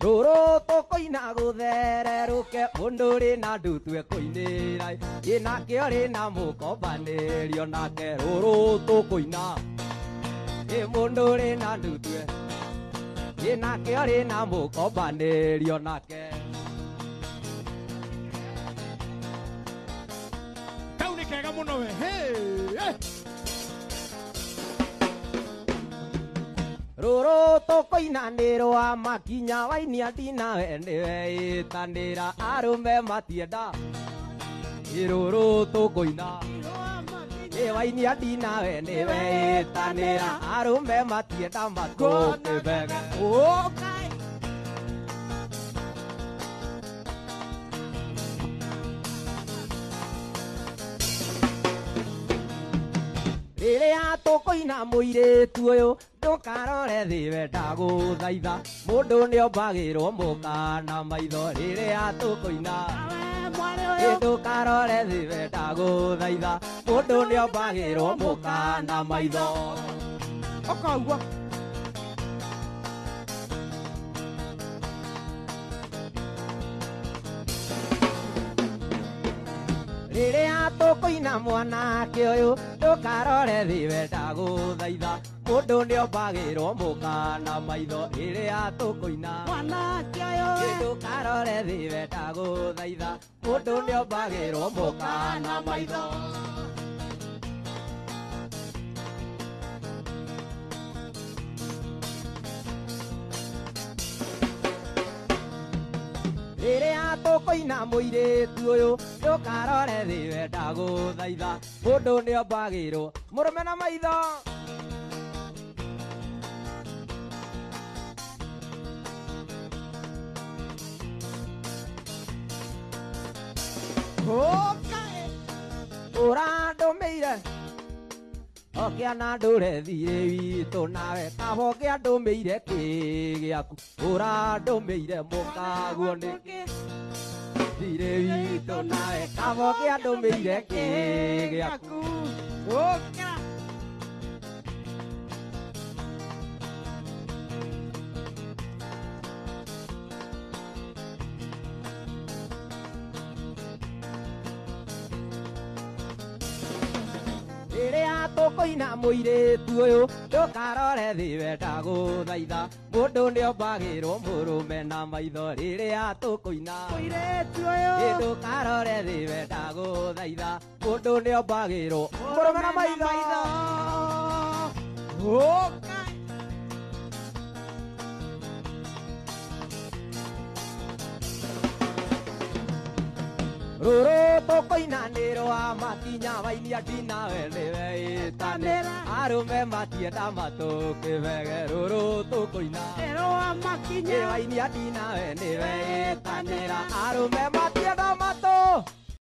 ruru tukuina guthereruke mundu ri na ndutwe kuinira inake ori na mukobanirio nake ruru tukuina mundu ri na ndutwe inake ori na mukobanirio nake kau ni kega muno we hey ruru tukuina nirwa makinya wainia ndinawe niwe itanira arume matienda ruru tukuina wainia ndinawe niwe itanira arume matienda matukibega riria tukuina muiritu uyu ndukarore thiwe ndaguthaitha mundu niombagirwo mukana maitho riria tukuina ndukarore thiwe ndaguthaitha mundu niombagirwo mukana maitho okagwa riria tukuina mwanake uyu ndukarore thiwe ndaguthaitha mundu niombagirwo mukana maitho riria tukuina mwanake uyu ndukarore thiwe ndaguthaitha mundu niombagirwo mukana maitho riria tukuina muiritu uyu ndukarore thiwe ndaguthaitha mundu niombagirwo murume na maitho urandumiire okiana ndure thire witu nawe kabo kiandumiire ki giaku urandumiire mukaguo niki thire witu nawe kabo kiandumiire ki giaku riria tukuina muiritu uyu ndukarore thiwe ndaguthaitha mundu niombagirwo murume na maitho riria tukuina muiritu uyu ndukarore thiwe ndaguthaitha mundu niombagirwo murume na maitho ruru tukuina nirwa makinya wainia ndinawe niwe itanira arume matienda matukibege ruru tukuina nirwa makinya wainia ndinawe niwe itanira arume matienda matu